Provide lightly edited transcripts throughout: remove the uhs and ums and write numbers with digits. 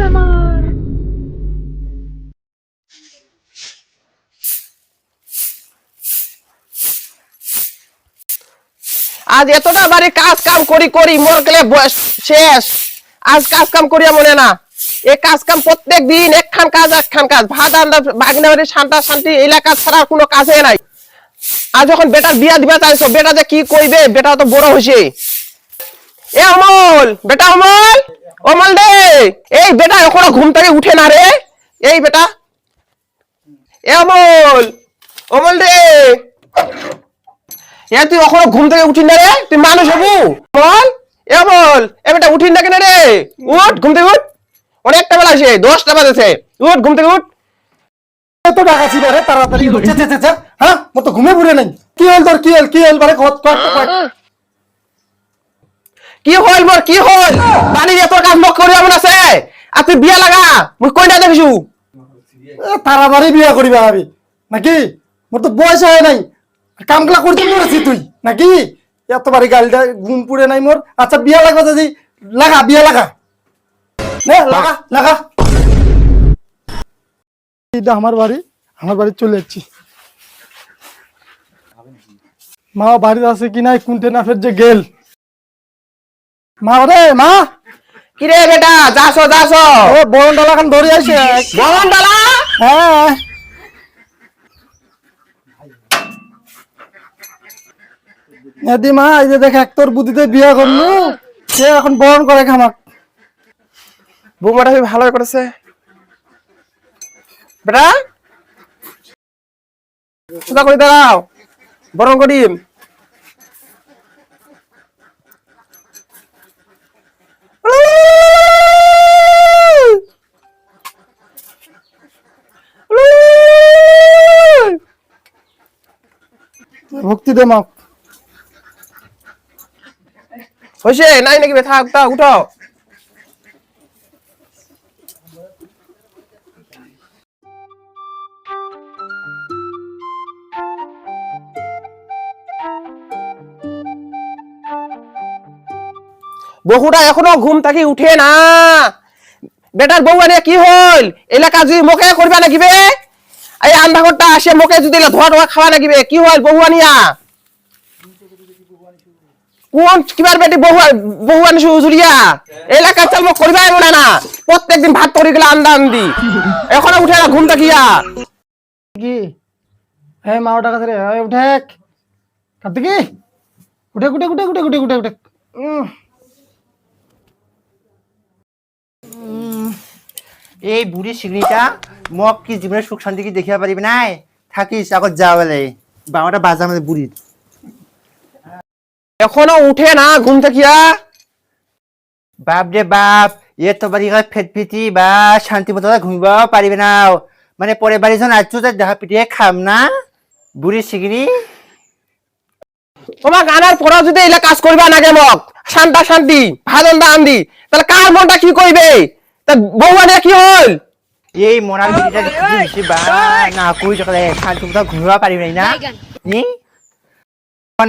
আমার আজ এতটা বাড়ি কাজ কাম করি করি মোর গেলে শেষ। আজ কাজ কাম করিয়া মনে না, এই কাজ কাম প্রত্যেক দিন একখান কাজ ভাত আন্দা বাগনা বাড়ি শান্তা শান্তি এলাকা ছাড়া কোনো কাজে নাই। আজ যখন বেটার বিয়া দিবা চাইছো, বেটা যে কি কইবে, বেটা তো বড় হইছে। এ অমল, বেটা অমল, অমল রে, এই বেটা এখনো ঘুম থেকে উঠে না রে। এই বেটা, এ অমল, অমল রে, এ তুই এখনো ঘুম থেকে উঠিস না রে? তুই মানুষ হবু? অমল, এ অমল, এ বেটা উঠিস না কেন রে? উঠ, ঘুম থেকে উঠ, অনেকটা বেলা আছে, 10টা বাজেছে, উঠ ঘুম থেকে উঠ। এত ডাকাছি বারে তাড়াতাড়ি হ্যাঁ মো তো ঘুমে পুরে নাই। কি হল তোর, কি হল বারে কত কি হল মোর, কি হল? বাড়ির এত কাজ মক করি এমন আছে, আর তুই বিয়া লাগা, মুই কইনা দেখিছু। তাড়াতাড়ি বিয়া করিবা ভাবি নাকি? মোর তো বয়স হয় নাই, কামগুলা করতে মরেছি তুই নাকি? এত বাড়ি গালটা ঘুম পুড়ে নাই মোর। আচ্ছা বিয়া লাগবে যদি লাগা, বিয়া লাগা, নে লাগা লাগা। এটা আমার বাড়ি চলে যাচ্ছি। মা বাড়িতে আছে কি নাই কোনতে না ফের যে গেল। মা রে মা, কি রে বেটা, যাসো ও বরণ ডালা খান ধরে আসে। বরণ ডালা? হ্যাঁ এদি মা, এই যে দেখ এক তোর বুদ্ধিতে বিয়া করলু, সে এখন বরণ করে খামাক। বৌমাটা ভালো করেছে বেটা, সোজা করে দাঁড়াও, বরণ করি। ভক্তি দে মা। হয়েছে নাই নাকি? থাক থাক, উঠো। বহুটা এখনো ঘুম থাকি উঠে না। বেটার বউ আনিয়া কি হল? এলাকা যদি মোকে করবা নাকিবে? এই আন্ধাঘরটা আসে মোকে যদি ধোয়া টোয়া খাওয়া নাকিবে? কি হল বহু আনিয়া? কোন কিবার বেটি বহু আনিস জুড়িয়া? এলাকা চাল মোক করবা এমন না, প্রত্যেকদিন ভাত তরি গেলে আন্দা আন্দি, এখনো উঠে না ঘুম থাকিয়া। কি হ্যাঁ মা ওটা কাছে রে, উঠে কার্তিকি, উঠে উঠে উঠে উঠে উঠে উঠে উঠে। এই বুড়ি শিগনিটা মক কি জীবনের সুখ শান্তি কি দেখিয়া পারিবি নাই? থাকিস আগত যা বলে বাবাটা বাজার মধ্যে বুড়ির এখনো উঠে না ঘুম থাকিয়া। বাপ রে বাপ, এ তো বাড়ি ফেটফিটি বা শান্তি মতো ঘুমিব পারিবে না। মানে পরে বাড়ি যখন আছো দেখা পিটিয়ে খাম না বুড়ি শিগনি। তোমাক আনার পরেও যদি এলা কাজ করবা নাগে মোক শান্তা শান্তি ভাত আন্দা আন্দি, তাহলে কার মনটা কি কইবে? তা বউ আনিয়া কি হল? এই মনার বিটিটা বেশি বা না কই চলে শান্তি মতো ঘুমিব পারিবে না নি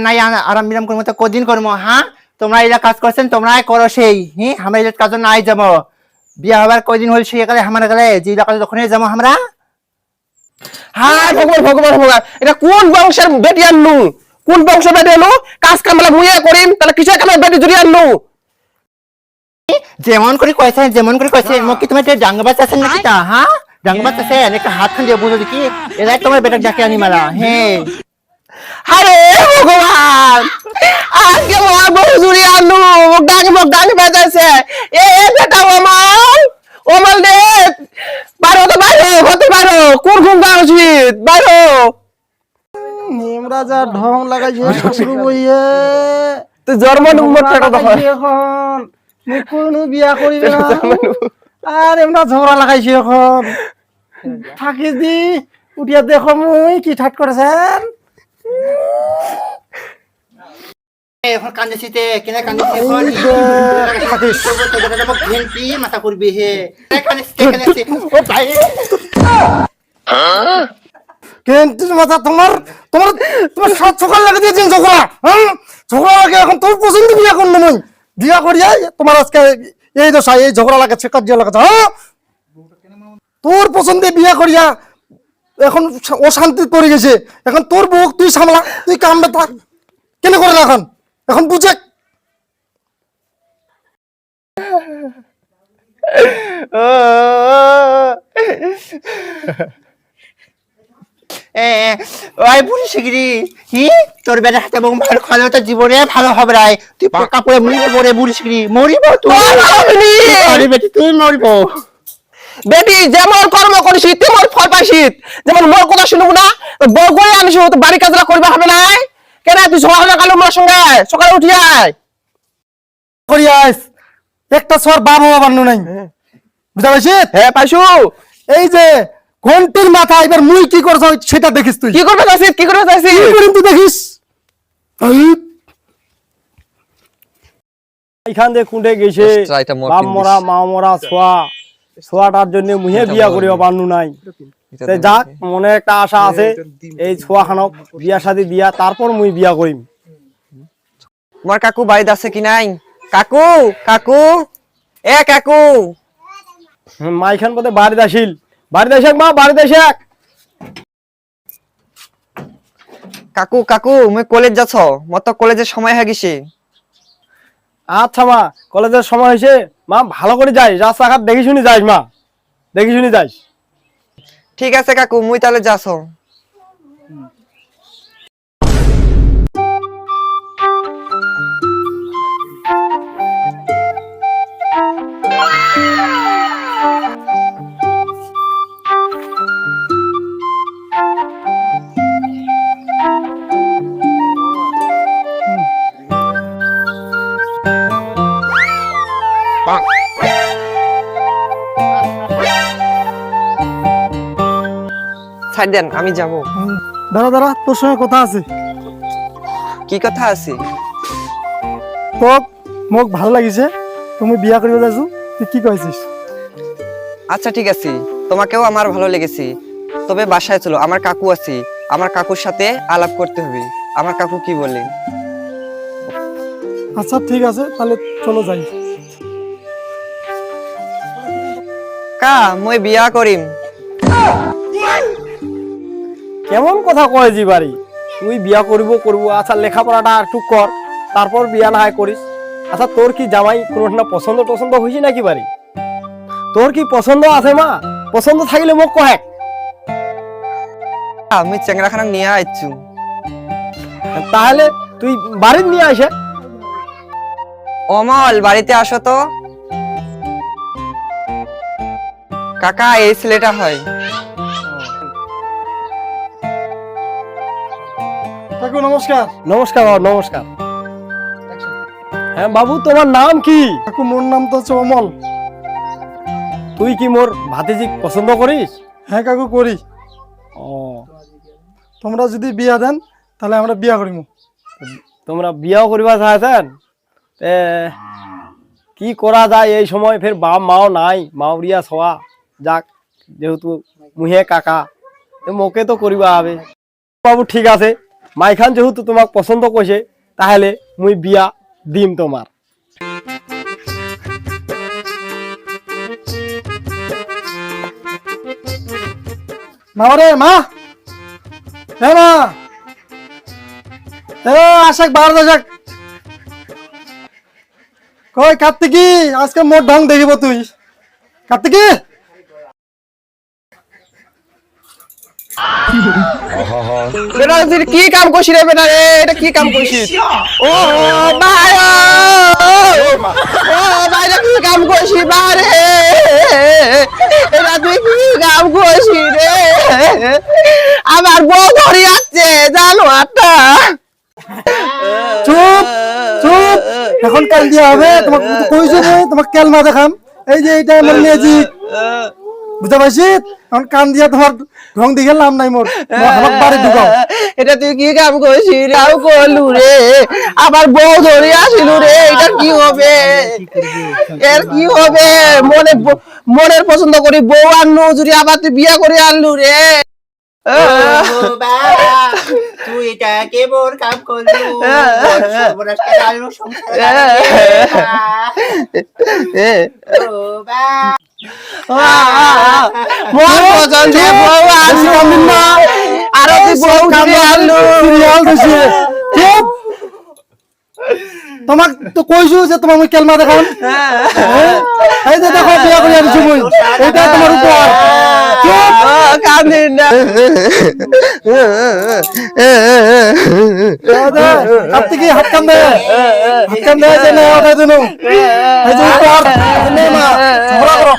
নাই। আরাম বিরাম করবো তো কদিন করবো? হ্যাঁ তোমরা এলা কাজ করছেন, তোমরাই করো সেই। হ্যাঁ আমরা এলা কাজ নাই যাবো, বিয়া হবার কয়দিন হল সেই গেলে আমার গেলে যে কাজ তখনই যাবো আমরা। হায় ভগবান ভগবান ভগবান, এটা কোন বংশের বেটি আনলু? কোন বংশের বেটি আনলু? কাজ কামলা মুইয়া করিম, তাহলে কিসের কামের বেটি জুড়ি আনলু? যেমন করে কইছে মোক কি তোমার ডাঙ্গাবাজ আছেন নাকি তা? হ্যাঁ ডাঙ্গাবাজ আছে এনেকে হাত খান দিয়ে বুঝো দেখি এলাই তোমার বেটার ডাকে আনি মারা। হ্যাঁ আরে ভগবান, আজকে আমার বউ জুড়ি আনলু, মোক ডাকে বাজাইছে। এ বেটা অমল, অমল রে, বারো তো বাইরো, হতে পারো কোন ঘুম দেওয়া উচিত, বাইরো। নিমরা যা ঢং লাগাইছে শ্বশুর বইয়ে, তুই জন্ম নম্বরটা দেখো এখন মুখ কোনো বিয়া করিবে না। আর এমনা ঝগড়া লাগাইছে এখন। থাকিস দি উঠিয়া দেখো মুই কি ঠাট করেছেন। এখন কান্দেছিতে কেনে কান্দেছি এখন থাকিস মোক ঘেন্টি মাথা করবি হে কান্দেছি ও ভাই। কিন্তু মাথা তোমার তোমার তোমার সাত সকাল লাগে দিয়েছেন ঝগড়া। হ্যাঁ ঝগড়া লাগে এখন তোর পছন্দ বিয়া করলো মুই। বিয়া করিয়া তোমার আজকে এই দশা, এই ঝগড়া লাগাচ্ছে, কাজিয়া লাগাচ্ছে। হ্যাঁ, তোর পছন্দে বিয়া করিয়া এখন অশান্তি পড়ে গেছে। এখন তোর বউ তুই সামলা, তুই কামবে থাক। কেন করে না এখন? এখন বুঝে। ওই বুড়ি শিগরি কি তোর বেটার হাতে বউ মার খালে তো জীবনে ভালো হবে রাই। তুই পাকা পড়ে মরিব রে বুড়ি শিগরি, মরিব তুই। আরে বেটি তুই মরিব। বেটি যেমন কর্ম করিস তেমন ফল পাইছিস। যেমন মোর কথা শুনবো না, বউ করে আনিস, তো বাড়ি কাজরা করবে হবে না। কেন তুই সকালে কালো মোর সঙ্গে সকালে উঠি আয় করিয়াস একটা সর বাবা বানানো নাই, বুঝা পাইছিস? হ্যাঁ পাইছু। এই যে ঘন্টির মাথা, এবার মুই কি করছ সেটা দেখিস তুই। কি করবে চাইছিস, কি করবে চাইছিস? কি করিম তুই দেখিস। এখান দিয়ে কুঁড়ে গেছে বাপ মরা মা মরা ছোয়াটার জন্য মুহে বিয়া করিব পারনু নাই। যাক মনে একটা আশা আছে, এই ছোয়া খানক বিয়া শাদি দিয়া তারপর মুই বিয়া করিম। তোমার কাকু বাড়িতে আছে কি নাই? কাকু, কাকু, এ কাকু। মাইখান পথে বাড়িতে আসিল, বাড়িতে আসে মা, বাড়িতে আসে। কাকু, কাকু মুই কলেজ যাচ্ছ, মত কলেজের সময় হয়ে গেছে। আচ্ছা মা, কলেজের সময় হয়েছে মা, ভালো করে যাই, রাস্তাঘাট দেখি শুনি যাইস মা, দেখি শুনি যাইস। ঠিক আছে কাকু, মুই তাহলে যাচ্ছ। ছাড় দেন, আমি যাব। দাঁড়া দাঁড়া, তোর সঙ্গে কথা আছে। কি কথা আছে? তোক মোক ভালো লাগিছে, তুমি বিয়া করিব যাইছো, তুই কি কইছিস? আচ্ছা ঠিক আছে, তোমাকেও আমার ভালো লেগেছে, তবে বাসায় চলো, আমার কাকু আছে, আমার কাকুর সাথে আলাপ করতে হবে। আমার কাকু কি বলে? আচ্ছা ঠিক আছে, তাহলে চলো যাই। কা মই বিয়া করিম। কেমন কথা কয় জি বাড়ি, তুই বিয়া করব করব, আচ্ছা লেখাপড়াটা একটু কর, তারপর বিয়া না হয় করিস। আচ্ছা তোর কি জামাই কোনো পছন্দ টছন্দ হয়েছে নাকি বাড়ি? তোর কি পছন্দ আছে মা? পছন্দ থাকলে মোক কহেক। আমি চেংরাখানা নিয়ে আইছু। তাহলে তুই বাড়ির নিয়ে আসে। অমল বাড়িতে আসো তো। কাকা এই ছেলেটা হয়। কাকু নমস্কার। নমস্কার বাবা, নমস্কার। হ্যাঁ বাবু, তোমার নাম কি? কাকু মোর নাম তো হচ্ছে অমল। তুই কি মোর ভাতিজি পছন্দ করিস? হ্যাঁ কাকু করি। ও, তোমরা যদি বিয়া দেন তাহলে আমরা বিয়া করিম। তোমরা বিয়াও করিবা চাইছেন? কি করা যায় এই সময়, ফের বাপ মাও নাই, মাউরিয়া ছোয়া। যাক, যেহেতু মুহে কাকা, মোকে তো করিবা হবে। বাবু ঠিক আছে, মাইখান যেহেতু তোমাক পছন্দ করছে, তাহলে মুই বিয়া দিম তোমার। মা রে মা, হ্যাঁ মা, আশাক বার দশাক কই কার্তিকি, আজকে মোর ঢং দেখিব তুই। কার্তিকি বেটা তুই কি কাম করছিস রে বেটা রে? এটা কি কাম করছিস? ও ভাই, ও ভাই রে, কি কাম করছিস বারে? এটা তুই কি কাম করছিস রে? আমার বউ ধরে যাচ্ছে জানো আটা। চুপ চুপ, এখন কাল দিয়া হবে। তোমাকে তো কইছো রে, তোমাকে কেলমা দেখাম। এই যে এইটা আমার ম্যাজিক, বুঝতে পারছিস? এখন কান দিয়া তোমার ঢং দেখে লাভ নাই মোর, আমার বাড়ি ঢুকাও। এটা তুই কি কাম করছিস রে? আও করলু রে, আবার বউ ধরে আসিলু রে, এটা কি হবে? এর কি হবে? মনের পছন্দ করি বউ আনলু, যদি আবার তুই বিয়া করে আনলু রে। তুই এটা কে বোর কাম করলো সর্বনাশটা আলো সংসার ও বা মোর পছন্দে বউ বেশি আনলু কান্দিন না আর তুই বউ দিয়ে আনলু সিরিয়াল দিছে চুপ তোমাক তো কইছো যে তোমাক মই কেলমা দেখাম এই যে দেখো বিয়া করে আনিছি মই এটা তোমার উপহার চুপ কান্দিন না দাদা আপনি কি হাত কাম দে যে না ওটা দেন এই যে উপহার নে মা ঝগড়া করো